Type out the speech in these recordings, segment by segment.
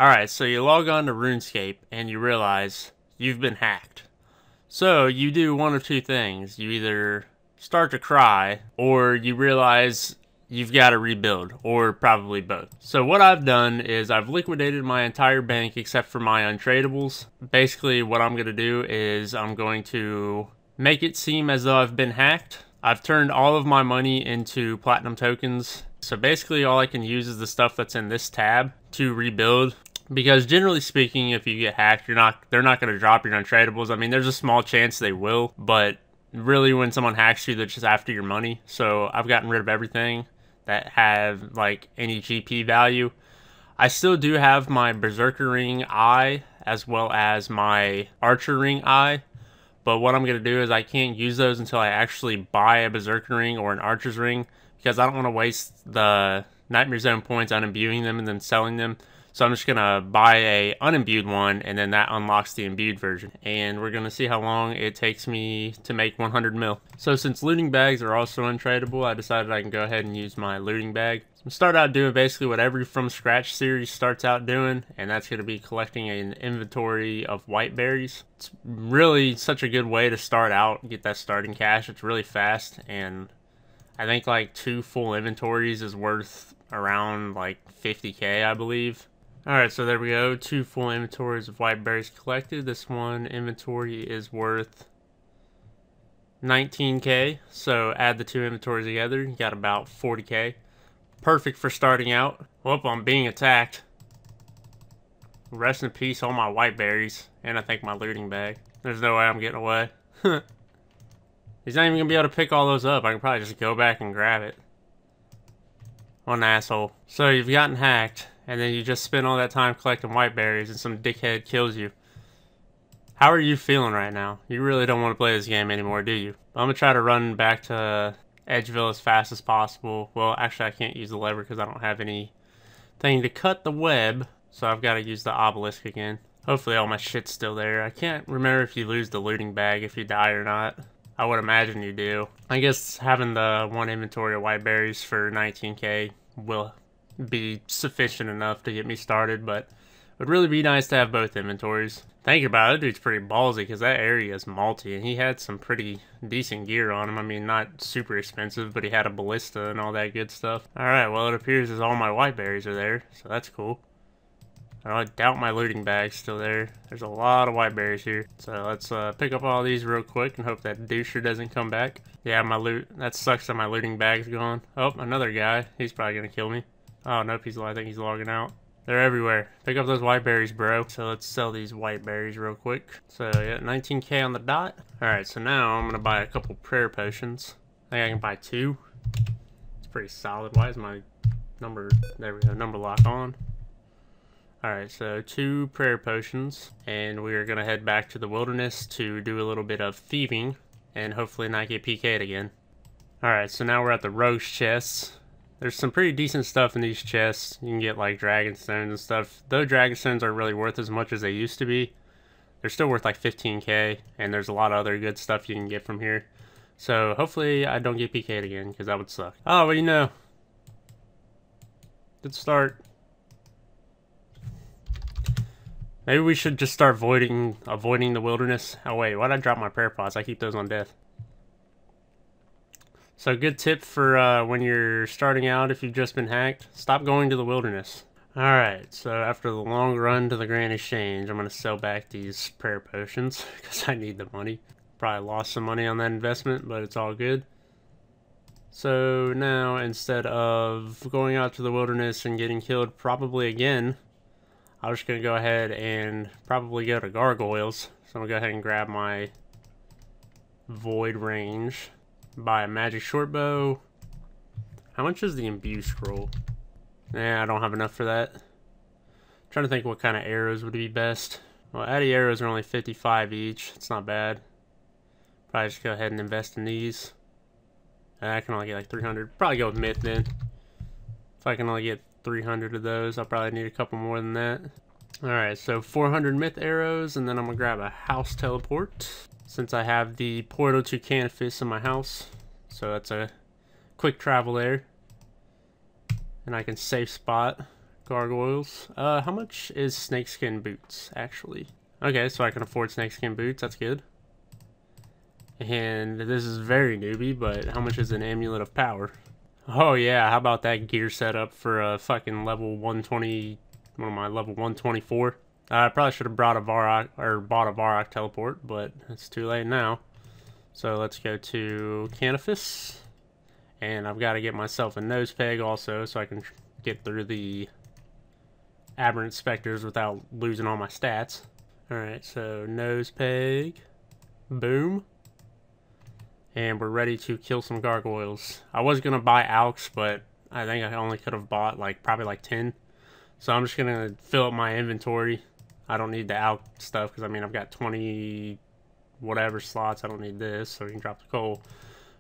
Alright, so you log on to RuneScape and you realize you've been hacked. So you do one of two things. You either start to cry or you realize you've got to rebuild, or probably both. So what I've done is I've liquidated my entire bank except for my untradables. Basically what I'm going to do is I'm going to make it seem as though I've been hacked. I've turned all of my money into platinum tokens. So basically all I can use is the stuff that's in this tab to rebuild. Because generally speaking, if you get hacked, they're not going to drop your untradables. I mean, there's a small chance they will, but really when someone hacks you, they're just after your money. So I've gotten rid of everything that have like any GP value. I still do have my Berserker Ring eye as well as my Archer Ring eye. But what I'm going to do is I can't use those until I actually buy a Berserker Ring or an Archer's Ring, because I don't want to waste the Nightmare Zone points on imbuing them and then selling them. So I'm just going to buy a unimbued one, and then that unlocks the imbued version. And we're going to see how long it takes me to make 100 mil. So since looting bags are also untradeable, I decided I can go ahead and use my looting bag. So I'm start out doing basically what every From Scratch series starts out doing, and that's going to be collecting an inventory of white berries. It's really such a good way to start out, get that starting cash. It's really fast, and I think like 2 full inventories is worth around like 50k, I believe. Alright, so there we go. 2 full inventories of white berries collected. This one inventory is worth 19k. So add the 2 inventories together, you got about 40k. Perfect for starting out. Whoop, I'm being attacked. Rest in peace, all my white berries. And I think my looting bag. There's no way I'm getting away. He's not even going to be able to pick all those up. I can probably just go back and grab it. What an asshole. So you've gotten hacked, and then you just spend all that time collecting white berries and some dickhead kills you. How are you feeling right now? You really don't want to play this game anymore, do you? I'm going to try to run back to Edgeville as fast as possible. Well, actually I can't use the lever because I don't have anything to cut the web. So I've got to use the obelisk again. Hopefully all my shit's still there. I can't remember if you lose the looting bag if you die or not. I would imagine you do. I guess having the 1 inventory of white berries for 19k will be sufficient enough to get me started, but it would really be nice to have both inventories. Thinking about it, dude's pretty ballsy because that area is multi, and he had some pretty decent gear on him. I mean, not super expensive, but he had a ballista and all that good stuff. Alright, well it appears as all my white berries are there, so that's cool. I doubt my looting bag's still there. There's a lot of white berries here. So let's pick up all these real quick and hope that doucher doesn't come back. Yeah, my loot. That sucks that my looting bag's gone. Oh, another guy. He's probably going to kill me. Oh, nope. I think he's logging out. They're everywhere. Pick up those white berries, bro. So let's sell these white berries real quick. So yeah, 19k on the dot. Alright, so now I'm going to buy a couple prayer potions. I think I can buy 2. It's pretty solid. Why is my number... There we go. Number lock on. Alright, so 2 prayer potions, and we are going to head back to the wilderness to do a little bit of thieving, and hopefully not get PK'd again. Alright, so now we're at the rogue's chests. There's some pretty decent stuff in these chests. You can get like dragon stones and stuff. Though dragon stones aren't really worth as much as they used to be, they're still worth like 15k, and there's a lot of other good stuff you can get from here. So hopefully I don't get PK'd again, because that would suck. Oh, well, you know. Good start. Maybe we should just start avoiding the wilderness. Oh wait, why'd I drop my prayer pots? I keep those on death. So good tip for when you're starting out, if you've just been hacked, stop going to the wilderness. Alright, so after the long run to the Grand Exchange, I'm going to sell back these prayer potions because I need the money. Probably lost some money on that investment, but it's all good. So now, instead of going out to the wilderness and getting killed probably again, I'm just going to go ahead and probably go to gargoyles. So I'm going to go ahead and grab my void range, buy a magic short bow. How much is the imbue scroll? Nah, I don't have enough for that. I'm trying to think what kind of arrows would be best. Well, Addy arrows are only 55 each. It's not bad. Probably just go ahead and invest in these. I can only get like 300. Probably go with myth then. If I can only get 300 of those, I'll probably need a couple more than that. Alright, so 400 myth arrows, and then I'm going to grab a house teleport, since I have the portal to Canifis in my house. So that's a quick travel there. And I can safe spot gargoyles. How much is snakeskin boots, actually? Okay, so I can afford snakeskin boots. That's good. And this is very newbie, but how much is an amulet of power? Oh yeah, how about that gear setup for a fucking level 120? What am I, level 124? I probably should have brought a Varrock, or bought a Varrock teleport, but it's too late now. So let's go to Canifis. And I've got to get myself a nose peg also, so I can get through the aberrant specters without losing all my stats. Alright, so nose peg. Boom. And we're ready to kill some gargoyles. I was going to buy Alks, but I think I only could have bought probably like 10. So I'm just going to fill up my inventory. I don't need the Alk stuff because I mean I've got 20 whatever slots. I don't need this, so we can drop the coal.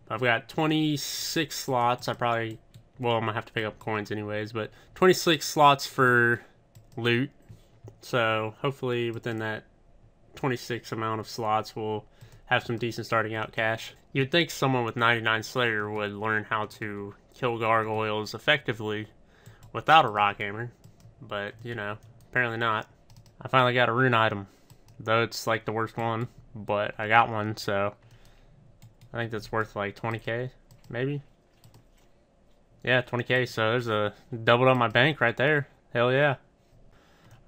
But I've got 26 slots. I'm going to have to pick up coins anyways, but 26 slots for loot. So hopefully within that 26 amount of slots we'll have some decent starting out cash. You'd think someone with 99 Slayer would learn how to kill gargoyles effectively without a rock hammer, but you know, apparently not. I finally got a rune item, though it's like the worst one, but I got one, so I think that's worth like 20k, maybe? Yeah, 20k, so there's a doubled up my bank right there. Hell yeah.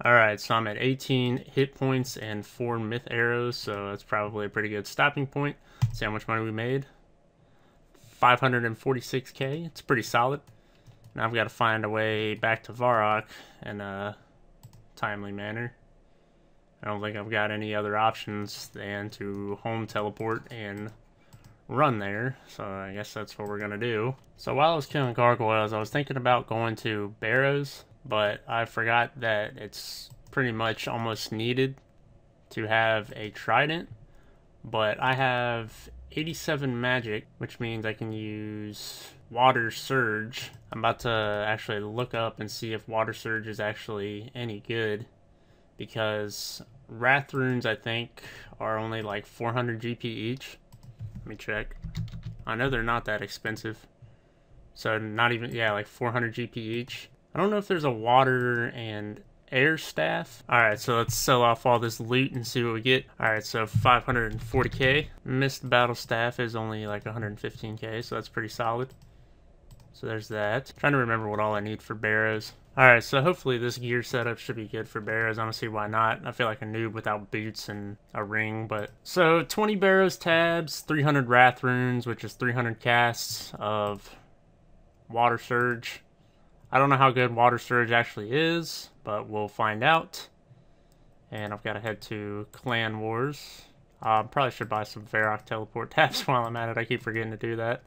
Alright, so I'm at 18 hit points and 4 myth arrows, so that's probably a pretty good stopping point. See how much money we made. 546k, it's pretty solid. Now I've got to find a way back to Varrock in a timely manner. I don't think I've got any other options than to home teleport and run there, so I guess that's what we're gonna do. So while I was killing gargoyles, I was thinking about going to Barrows, but I forgot that it's pretty much almost needed to have a trident. But I have 87 magic, which means I can use water surge. I'm about to actually look up and see if water surge is actually any good, because wrath runes I think are only like 400 GP each. Let me check. I know they're not that expensive. So not even, yeah, like 400 GP each. I don't know if there's a water and air staff. Alright, so let's sell off all this loot and see what we get. Alright, so 540k. Mist battle staff is only like 115k, so that's pretty solid. So there's that. Trying to remember what all I need for Barrows. Alright, so hopefully this gear setup should be good for Barrows. I don't see why not. I feel like a noob without boots and a ring, but... So, 20 Barrows tabs, 300 Wrath runes, which is 300 casts of Water Surge. I don't know how good Water Surge actually is, but we'll find out. And I've got to head to Clan Wars. Probably should buy some Varrock teleport tabs while I'm at it. I keep forgetting to do that.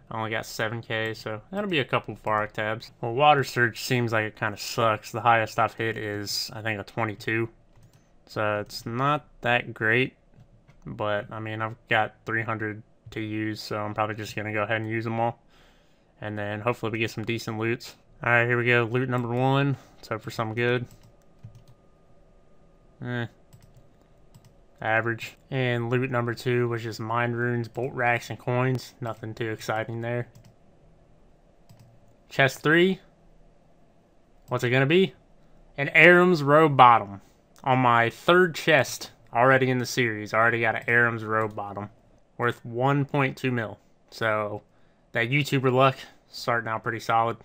I only got 7k, so that'll be a couple of Varrock tabs. Well, Water Surge seems like it kind of sucks. The highest I've hit is, I think, a 22. So it's not that great. But, I mean, I've got 300 to use, so I'm probably just going to go ahead and use them all. And then hopefully we get some decent loots. Alright, here we go. Loot number 1. Let's hope for something good. Average. And loot number 2 was just mind runes, bolt racks, and coins. Nothing too exciting there. Chest 3. What's it gonna be? An Aram's Robe Bottom. On my 3rd chest already in the series. I already got an Aram's Robe Bottom. Worth 1.2 mil. So, that YouTuber luck starting out pretty solid.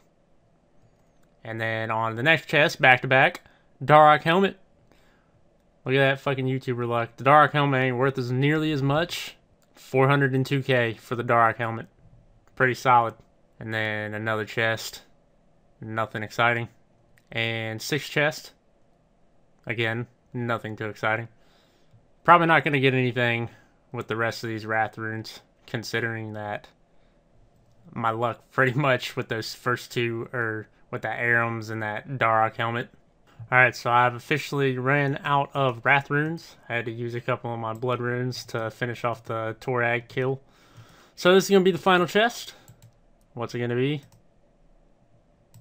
And then on the next chest, back to back, Darok Helmet. Look at that fucking YouTuber luck. The Darok Helmet ain't worth as nearly as much. 402k for the Darok Helmet. Pretty solid. And then another chest. Nothing exciting. And 6th chest. Again, nothing too exciting. Probably not going to get anything with the rest of these Wrath runes, considering that my luck pretty much with those first two, or with that Arams and that Darok Helmet. Alright, so I've officially ran out of Wrath runes. I had to use a couple of my blood runes to finish off the Torag kill. So this is going to be the final chest. What's it going to be?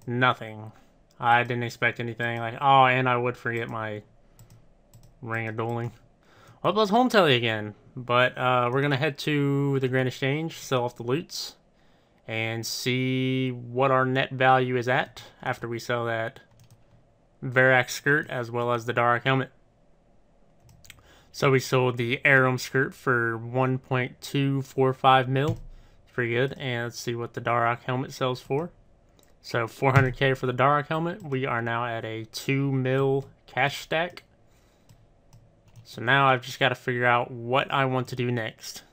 Nothing. I didn't expect anything. Like, oh, and I would forget my Ring of Dueling. Well, let's home tele again. But we're going to head to the Grand Exchange, sell off the loots, and see what our net value is at after we sell that Varak skirt as well as the Dark helmet. So we sold the Arum skirt for 1.245 mil. Pretty good. And let's see what the Dark helmet sells for. So 400k for the Dark helmet. We are now at a 2 mil cash stack. So now I've just got to figure out what I want to do next.